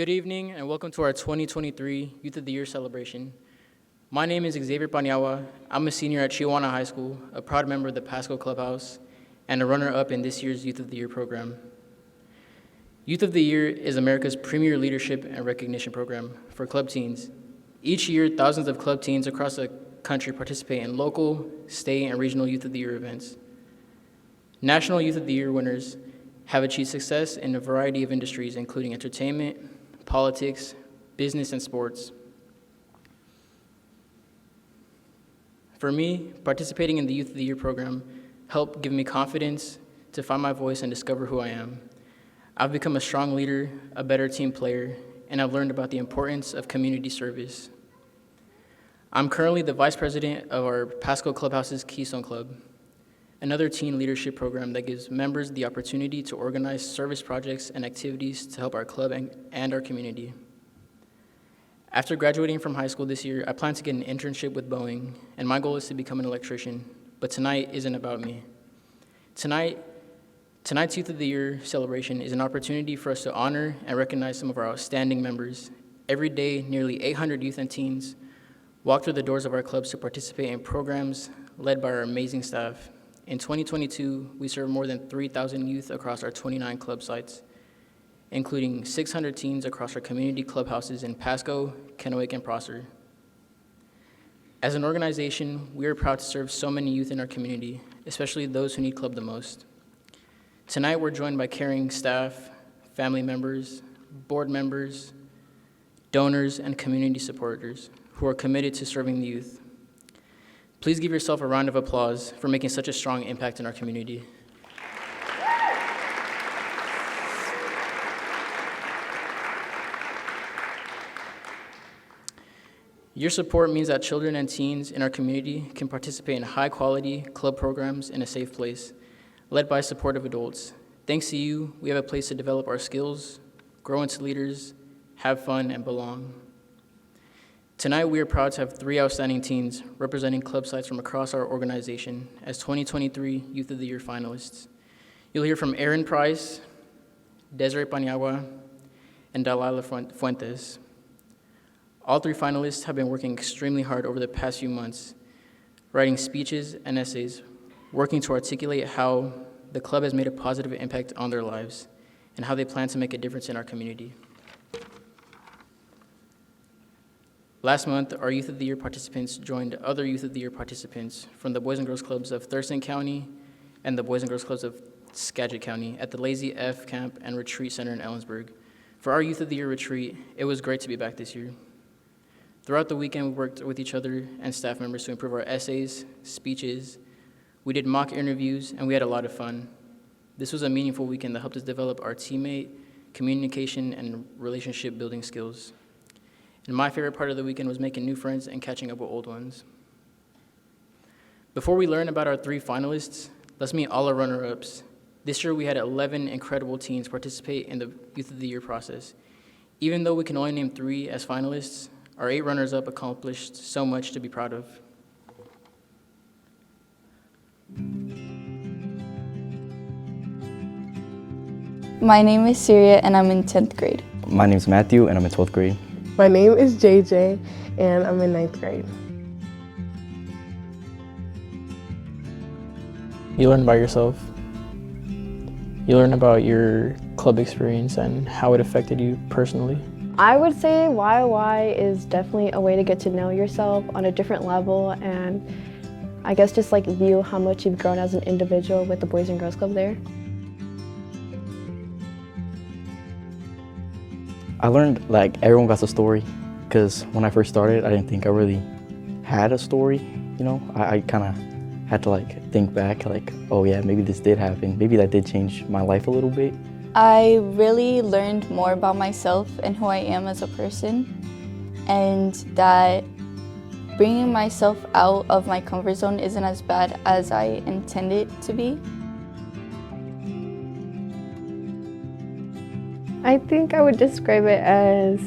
Good evening and welcome to our 2023 Youth of the Year celebration. My name is Xavier Paniagua. I'm a senior at Chihuahua High School, a proud member of the Pasco Clubhouse, and a runner-up in this year's Youth of the Year program. Youth of the Year is America's premier leadership and recognition program for club teens. Each year, thousands of club teens across the country participate in local, state, and regional Youth of the Year events. National Youth of the Year winners have achieved success in a variety of industries, including entertainment, politics, business, and sports. For me, participating in the Youth of the Year program helped give me confidence to find my voice and discover who I am. I've become a strong leader, a better team player, and I've learned about the importance of community service. I'm currently the vice president of our Pasco Clubhouse's Keystone Club, another teen leadership program that gives members the opportunity to organize service projects and activities to help our club and our community. After graduating from high school this year, I plan to get an internship with Boeing, and my goal is to become an electrician, but tonight isn't about me. Tonight's Youth of the Year celebration is an opportunity for us to honor and recognize some of our outstanding members. Every day, nearly 800 youth and teens walk through the doors of our clubs to participate in programs led by our amazing staff. In 2022, we served more than 3,000 youth across our 29 club sites, including 600 teens across our community clubhouses in Pasco, Kennewick, and Prosser. As an organization, we are proud to serve so many youth in our community, especially those who need club the most. Tonight, we're joined by caring staff, family members, board members, donors, and community supporters who are committed to serving the youth. Please give yourself a round of applause for making such a strong impact in our community. Your support means that children and teens in our community can participate in high-quality club programs in a safe place, led by supportive adults. Thanks to you, we have a place to develop our skills, grow into leaders, have fun, and belong. Tonight, we are proud to have 3 outstanding teens representing club sites from across our organization as 2023 Youth of the Year finalists. You'll hear from Aaron Price, Desiree Paniagua, and Delilah Fuentes. All 3 finalists have been working extremely hard over the past few months, writing speeches and essays, working to articulate how the club has made a positive impact on their lives and how they plan to make a difference in our community. Last month, our Youth of the Year participants joined other Youth of the Year participants from the Boys and Girls Clubs of Thurston County and the Boys and Girls Clubs of Skagit County at the Lazy F Camp and Retreat Center in Ellensburg. For our Youth of the Year retreat, it was great to be back this year. Throughout the weekend, we worked with each other and staff members to improve our essays, speeches. We did mock interviews, and we had a lot of fun. This was a meaningful weekend that helped us develop our teammate, communication, and relationship building skills. And my favorite part of the weekend was making new friends and catching up with old ones. Before we learn about our 3 finalists, let's meet all our runner-ups. This year we had 11 incredible teens participate in the Youth of the Year process. Even though we can only name 3 as finalists, our 8 runners-up accomplished so much to be proud of. My name is Syria and I'm in 10th grade. My name is Matthew and I'm in 12th grade. My name is JJ, and I'm in 9th grade. You learn about yourself. You learn about your club experience and how it affected you personally. I would say YOY is definitely a way to get to know yourself on a different level, and I guess just like view how much you've grown as an individual with the Boys and Girls Club there. I learned like everyone got a story, because when I first started, I didn't think I really had a story, you know? I kind of had to like think back like, oh yeah, maybe this did happen. Maybe that did change my life a little bit. I really learned more about myself and who I am as a person, and that bringing myself out of my comfort zone isn't as bad as I intended it to be. I think I would describe it as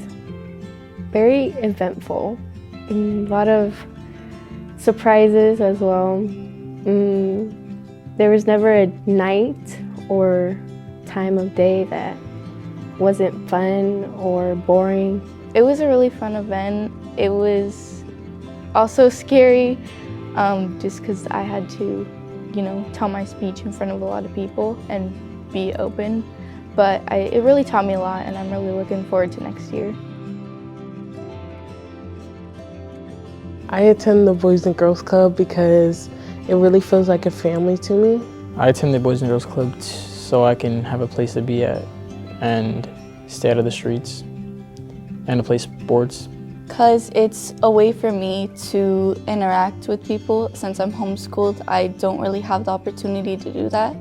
very eventful. A lot of surprises as well. There was never a night or time of day that wasn't fun or boring. It was a really fun event. It was also scary, just because I had to, tell my speech in front of a lot of people and be open. But it really taught me a lot, and I'm really looking forward to next year. I attend the Boys and Girls Club because it really feels like a family to me. I attend the Boys and Girls Club so I can have a place to be at and stay out of the streets and to play sports. Because it's a way for me to interact with people. Since I'm homeschooled, I don't really have the opportunity to do that.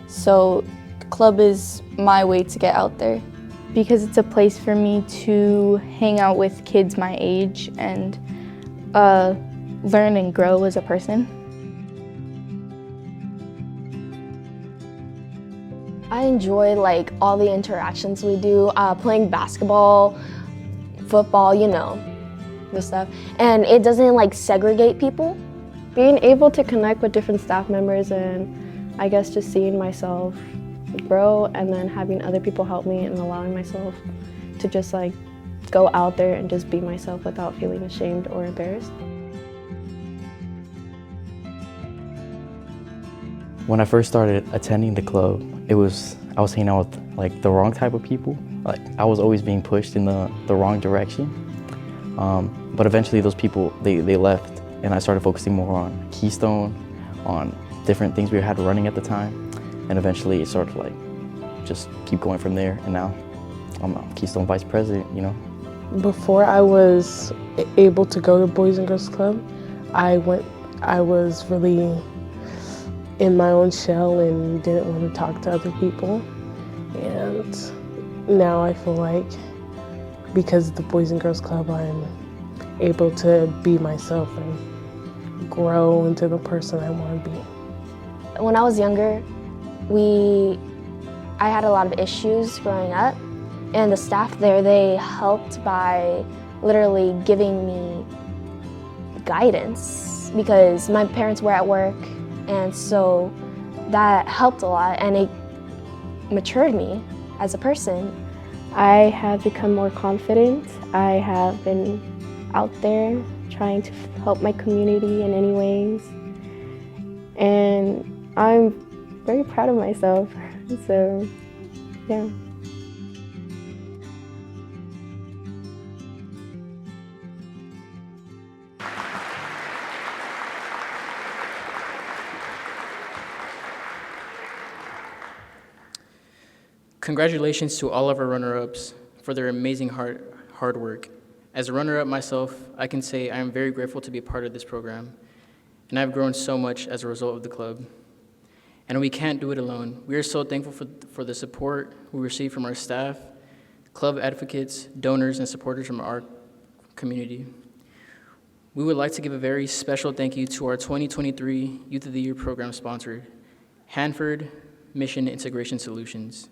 So club is my way to get out there. Because it's a place for me to hang out with kids my age and learn and grow as a person. I enjoy all the interactions we do, playing basketball, football, the stuff. And it doesn't segregate people. Being able to connect with different staff members and I guess just seeing myself grow and then having other people help me and allowing myself to just go out there and just be myself without feeling ashamed or embarrassed. When I first started attending the club, I was hanging out with the wrong type of people. I was always being pushed in the wrong direction. But eventually those people, they left, and I started focusing more on Keystone, on different things we had running at the time. And eventually it started to just keep going from there. And now I'm a Keystone Vice President, Before I was able to go to Boys and Girls Club, I was really in my own shell and didn't want to talk to other people. And now I feel like because of the Boys and Girls Club, I'm able to be myself and grow into the person I want to be. When I was younger, I had a lot of issues growing up, and the staff there, they helped by literally giving me guidance because my parents were at work, and so that helped a lot and it matured me as a person. I have become more confident. I have been out there trying to help my community in any ways, and I'm very proud of myself, so yeah. Congratulations to all of our runner-ups for their amazing hard work. As a runner-up myself, I can say I am very grateful to be a part of this program, and I've grown so much as a result of the club. And we can't do it alone. We are so thankful for the support we receive from our staff, club advocates, donors, and supporters from our community. We would like to give a very special thank you to our 2023 Youth of the Year program sponsor, Hanford Mission Integration Solutions.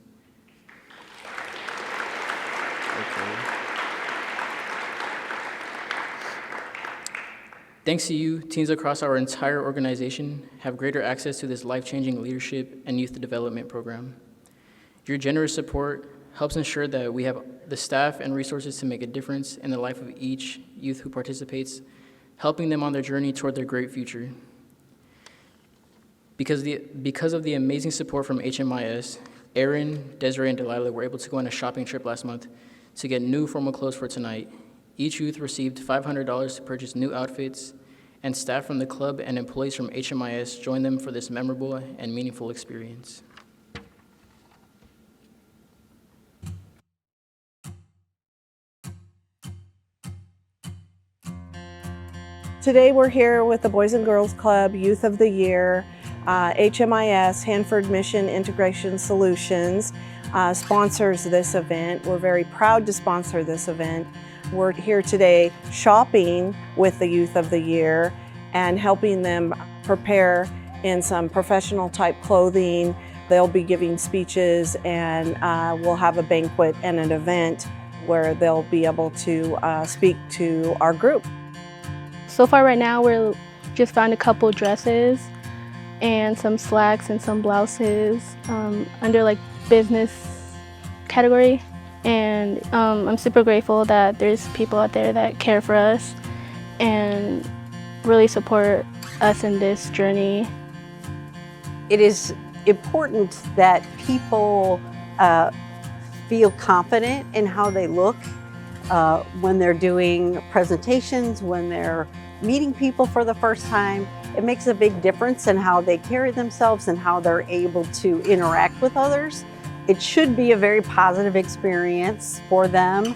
Thanks to you, teens across our entire organization have greater access to this life-changing leadership and youth development program. Your generous support helps ensure that we have the staff and resources to make a difference in the life of each youth who participates, helping them on their journey toward their great future. Because of the amazing support from HMIS, Aaron, Desiree, and Delilah were able to go on a shopping trip last month to get new formal clothes for tonight. Each youth received $500 to purchase new outfits, and staff from the club and employees from HMIS joined them for this memorable and meaningful experience. Today we're here with the Boys and Girls Club Youth of the Year. HMIS, Hanford Mission Integration Solutions, sponsors this event. We're very proud to sponsor this event. We're here today shopping with the Youth of the Year and helping them prepare in some professional type clothing. They'll be giving speeches, and we'll have a banquet and an event where they'll be able to speak to our group. So far right now, we're just found a couple dresses and some slacks and some blouses under business category. And I'm super grateful that there's people out there that care for us and really support us in this journey. It is important that people feel confident in how they look when they're doing presentations, when they're meeting people for the first time. It makes a big difference in how they carry themselves and how they're able to interact with others. It should be a very positive experience for them.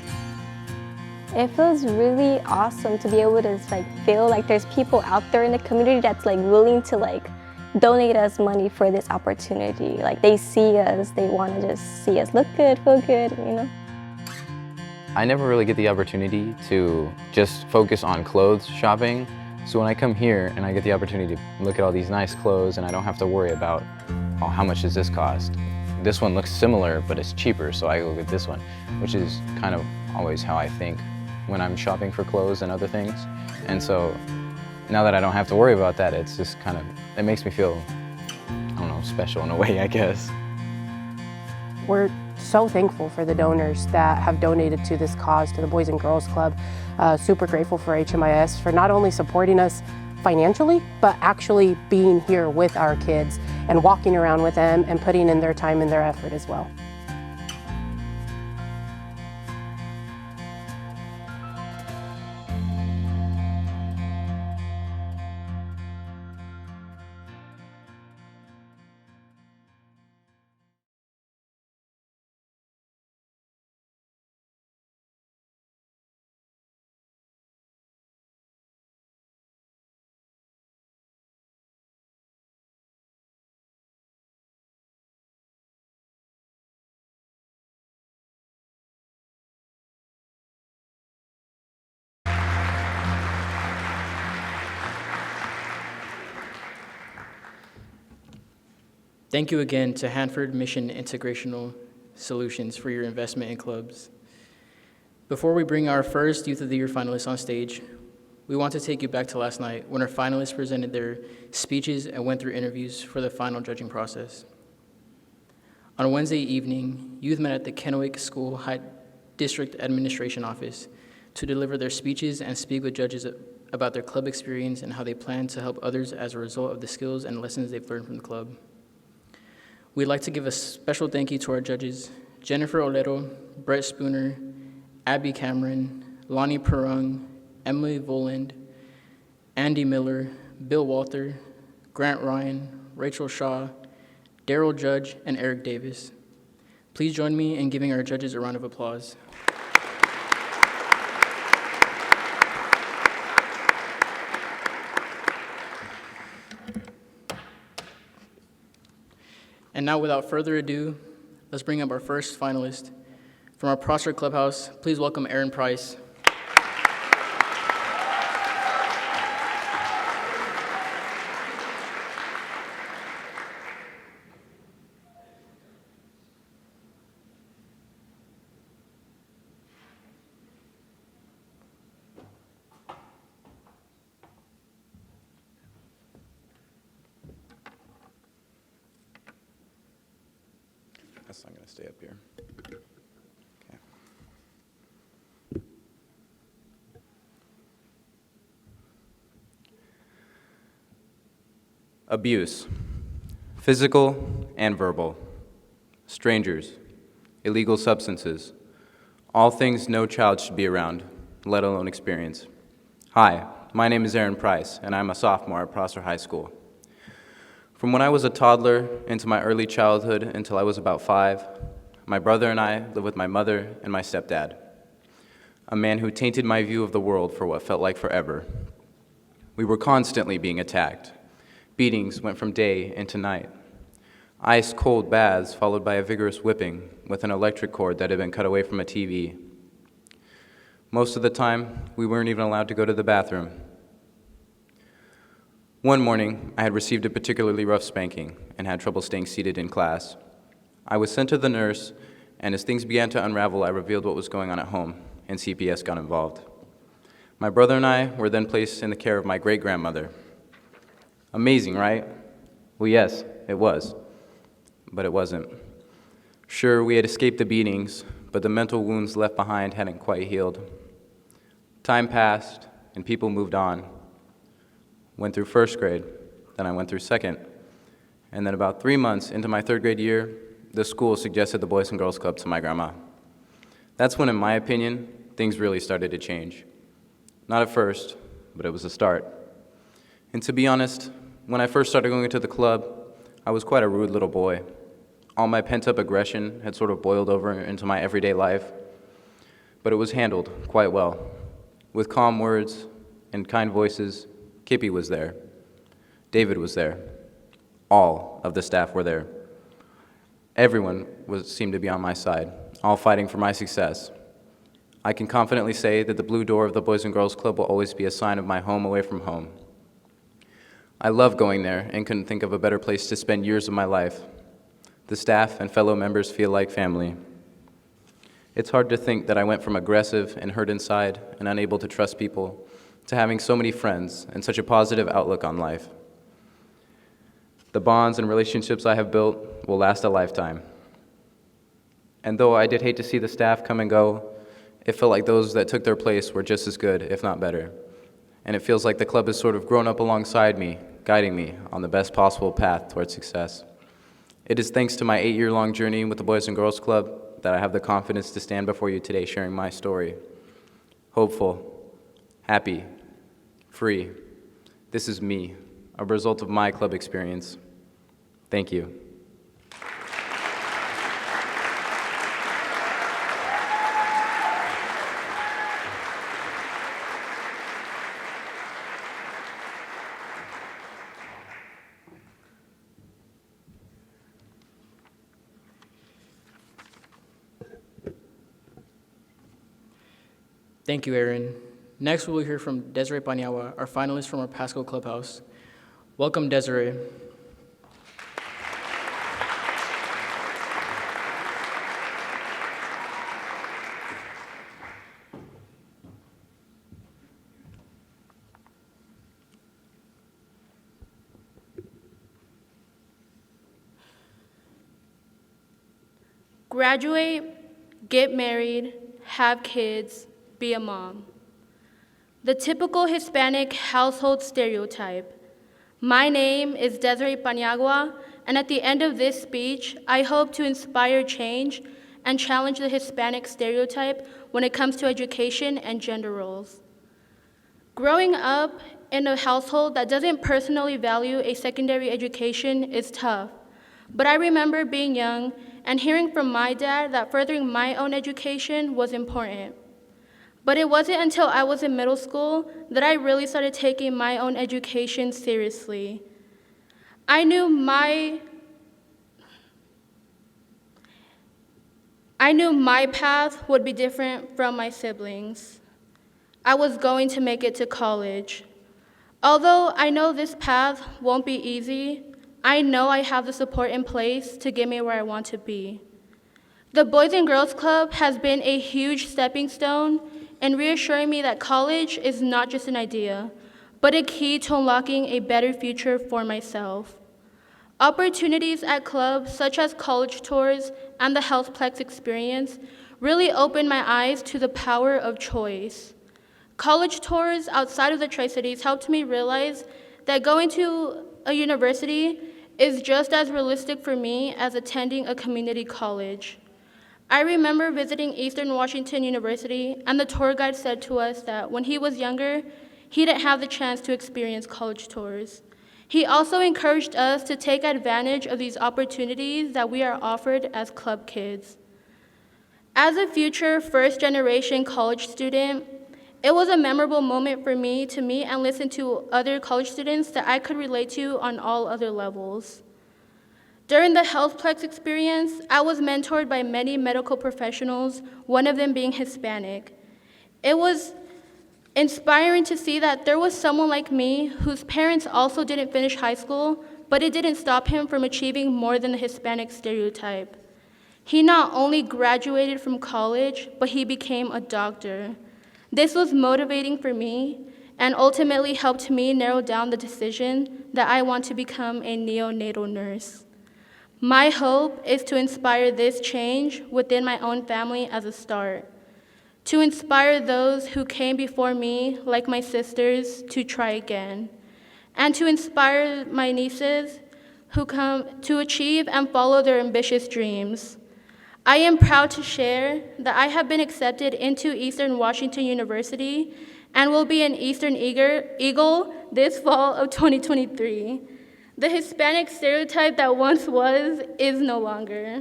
It feels really awesome to be able to feel like there's people out there in the community that's willing to donate us money for this opportunity. Like they see us, they want to just see us look good, feel good, you know. I never really get the opportunity to just focus on clothes shopping. So when I come here and I get the opportunity to look at all these nice clothes and I don't have to worry about, oh, how much does this cost? This one looks similar, but it's cheaper, so I go get this one, which is kind of always how I think when I'm shopping for clothes and other things. And so now that I don't have to worry about that, it's just it makes me feel, I don't know, special in a way, I guess. We're so thankful for the donors that have donated to this cause, to the Boys and Girls Club. Super grateful for HMIS for not only supporting us financially, but actually being here with our kids and walking around with them and putting in their time and their effort as well. Thank you again to Hanford Mission Integrational Solutions for your investment in clubs. Before we bring our first Youth of the Year finalists on stage, we want to take you back to last night when our finalists presented their speeches and went through interviews for the final judging process. On Wednesday evening, youth met at the Kennewick School High District Administration Office to deliver their speeches and speak with judges about their club experience and how they plan to help others as a result of the skills and lessons they've learned from the club. We'd like to give a special thank you to our judges, Jennifer Olero, Brett Spooner, Abby Cameron, Lonnie Perung, Emily Voland, Andy Miller, Bill Walter, Grant Ryan, Rachel Shaw, Daryl Judge, and Eric Davis. Please join me in giving our judges a round of applause. And now, without further ado, let's bring up our first finalist. From our Prosser Clubhouse, please welcome Aaron Price. That's not going to stay up here. Okay. Abuse, physical and verbal, strangers, illegal substances, all things no child should be around, let alone experience. Hi, my name is Aaron Price, and I'm a sophomore at Prosser High School. From when I was a toddler into my early childhood until I was about 5, my brother and I lived with my mother and my stepdad, a man who tainted my view of the world for what felt like forever. We were constantly being attacked. Beatings went from day into night. Ice-cold baths followed by a vigorous whipping with an electric cord that had been cut away from a TV. Most of the time, we weren't even allowed to go to the bathroom. One morning, I had received a particularly rough spanking and had trouble staying seated in class. I was sent to the nurse, and as things began to unravel, I revealed what was going on at home, and CPS got involved. My brother and I were then placed in the care of my great-grandmother. Amazing, right? Well, yes, it was, but it wasn't. Sure, we had escaped the beatings, but the mental wounds left behind hadn't quite healed. Time passed, and people moved on. Went through first grade, then I went through second, and then about 3 months into my third grade year, the school suggested the Boys and Girls Club to my grandma. That's when, in my opinion, things really started to change. Not at first, but it was a start. And to be honest, when I first started going to the club, I was quite a rude little boy. All my pent-up aggression had sort of boiled over into my everyday life, but it was handled quite well. With calm words and kind voices, Kippy was there. David was there. All of the staff were there. Everyone seemed to be on my side, all fighting for my success. I can confidently say that the blue door of the Boys and Girls Club will always be a sign of my home away from home. I love going there and couldn't think of a better place to spend years of my life. The staff and fellow members feel like family. It's hard to think that I went from aggressive and hurt inside and unable to trust people to having so many friends and such a positive outlook on life. The bonds and relationships I have built will last a lifetime. And though I did hate to see the staff come and go, it felt like those that took their place were just as good, if not better. And it feels like the club has sort of grown up alongside me, guiding me on the best possible path towards success. It is thanks to my 8-year-long journey with the Boys and Girls Club that I have the confidence to stand before you today sharing my story. Hopeful, happy, free. This is me, a result of my club experience. Thank you. Thank you, Aaron. Next, we will hear from Desiree Paniagua, our finalist from our Pasco Clubhouse. Welcome, Desiree. Graduate, get married, have kids, be a mom. The typical Hispanic household stereotype. My name is Desiree Paniagua, and at the end of this speech, I hope to inspire change and challenge the Hispanic stereotype when it comes to education and gender roles. Growing up in a household that doesn't personally value a secondary education is tough, but I remember being young and hearing from my dad that furthering my own education was important. But it wasn't until I was in middle school that I really started taking my own education seriously. I knew my path would be different from my siblings. I was going to make it to college. Although I know this path won't be easy, I know I have the support in place to get me where I want to be. The Boys and Girls Club has been a huge stepping stone in reassuring me that college is not just an idea, but a key to unlocking a better future for myself. Opportunities at clubs such as college tours and the Healthplex experience really opened my eyes to the power of choice. College tours outside of the Tri-Cities helped me realize that going to a university is just as realistic for me as attending a community college. I remember visiting Eastern Washington University, and the tour guide said to us that when he was younger, he didn't have the chance to experience college tours. He also encouraged us to take advantage of these opportunities that we are offered as club kids. As a future first-generation college student, it was a memorable moment for me to meet and listen to other college students that I could relate to on all other levels. During the Healthplex experience, I was mentored by many medical professionals, one of them being Hispanic. It was inspiring to see that there was someone like me whose parents also didn't finish high school, but it didn't stop him from achieving more than the Hispanic stereotype. He not only graduated from college, but he became a doctor. This was motivating for me and ultimately helped me narrow down the decision that I want to become a neonatal nurse. My hope is to inspire this change within my own family as a start, to inspire those who came before me, like my sisters, to try again, and to inspire my nieces who come to achieve and follow their ambitious dreams. I am proud to share that I have been accepted into Eastern Washington University and will be an Eastern Eagle this fall of 2023. The Hispanic stereotype that once was is no longer.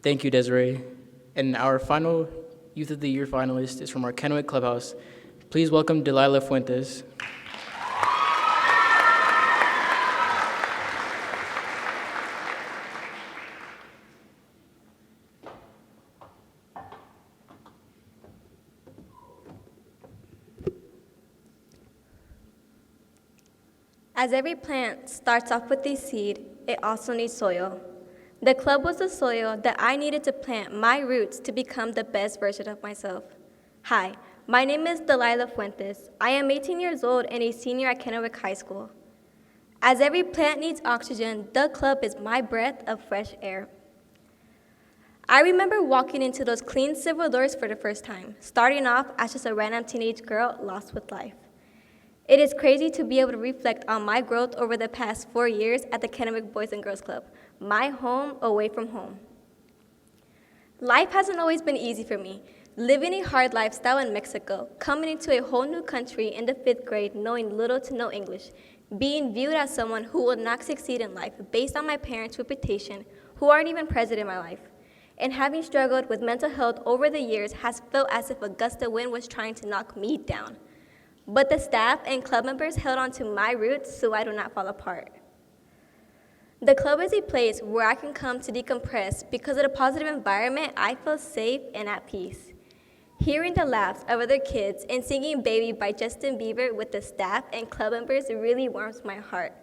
Thank you, Desiree. And our final Youth of the Year finalist is from our Kennewick Clubhouse. Please welcome Delilah Fuentes. As every plant starts off with a seed, it also needs soil. The club was the soil that I needed to plant my roots to become the best version of myself. Hi, my name is Delilah Fuentes. I am 18 years old and a senior at Kennewick High School. As every plant needs oxygen, the club is my breath of fresh air. I remember walking into those clean silver doors for the first time, starting off as just a random teenage girl lost with life. It is crazy to be able to reflect on my growth over the past 4 years at the Kennewick Boys and Girls Club, my home away from home. Life hasn't always been easy for me. Living a hard lifestyle in Mexico, coming into a whole new country in the 5th grade, knowing little to no English, being viewed as someone who will not succeed in life based on my parents' reputation, who aren't even present in my life, and having struggled with mental health over the years has felt as if a gust of wind was trying to knock me down. But the staff and club members held on to my roots so I do not fall apart. The club is a place where I can come to decompress because of the positive environment. I feel safe and at peace. Hearing the laughs of other kids and singing Baby by Justin Bieber with the staff and club members really warms my heart.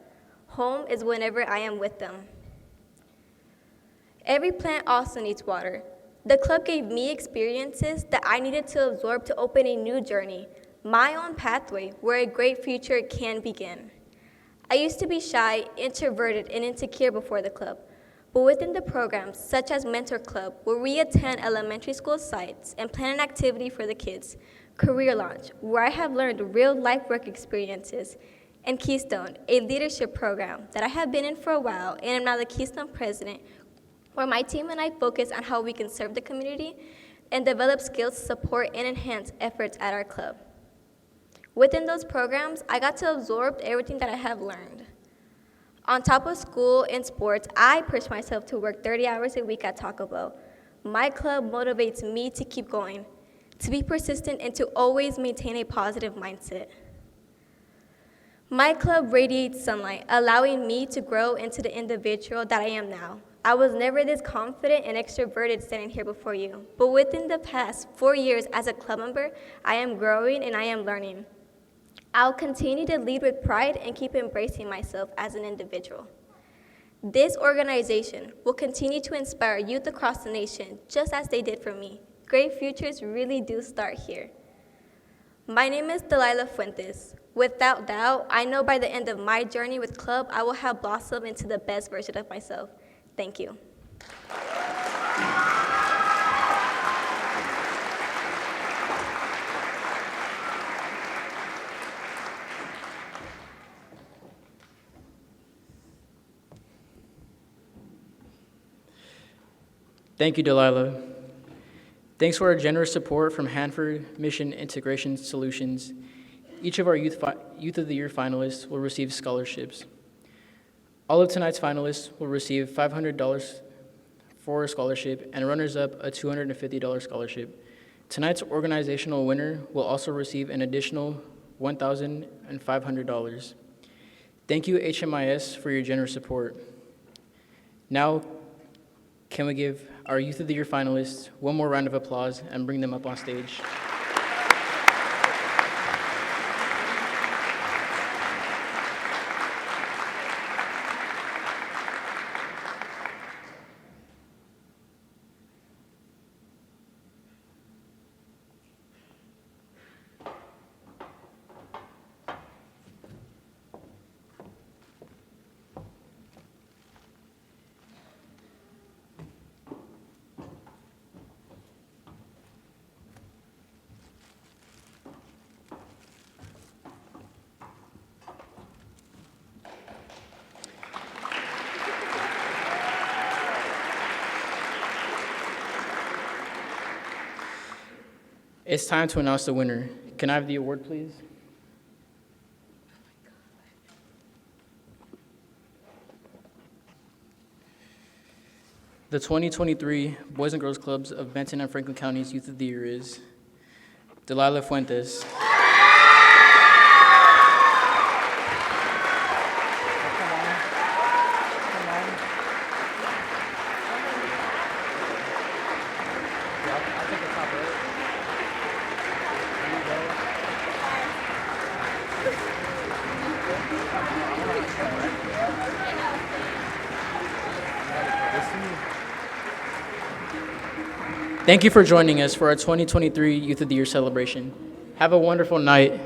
Home is whenever I am with them. Every plant also needs water. The club gave me experiences that I needed to absorb to open a new journey, my own pathway where a great future can begin. I used to be shy, introverted, and insecure before the club, but within the programs such as Mentor Club, where we attend elementary school sites and plan an activity for the kids, Career Launch, where I have learned real-life work experiences, and Keystone, a leadership program that I have been in for a while and am now the Keystone president, where my team and I focus on how we can serve the community and develop skills to support and enhance efforts at our club. Within those programs, I got to absorb everything that I have learned. On top of school and sports, I push myself to work 30 hours a week at Taco Bell. My club motivates me to keep going, to be persistent, and to always maintain a positive mindset. My club radiates sunlight, allowing me to grow into the individual that I am now. I was never this confident and extroverted standing here before you, but within the past 4 years as a club member, I am growing and I am learning. I'll continue to lead with pride and keep embracing myself as an individual. This organization will continue to inspire youth across the nation, just as they did for me. Great futures really do start here. My name is Delilah Fuentes. Without doubt, I know by the end of my journey with Club, I will have blossomed into the best version of myself. Thank you. Thank you, Delilah. Thanks for our generous support from Hanford Mission Integration Solutions. Each of our Youth of the Year finalists will receive scholarships. All of tonight's finalists will receive $500 for a scholarship, and runners-up a $250 scholarship. Tonight's organizational winner will also receive an additional $1,500. Thank you, HMIS, for your generous support. Now, can we give our Youth of the Year finalists one more round of applause and bring them up on stage? It's time to announce the winner. Can I have the award, please? The 2023 Boys and Girls Clubs of Benton and Franklin County's Youth of the Year is Delilah Fuentes. Thank you for joining us for our 2023 Youth of the Year celebration. Have a wonderful night.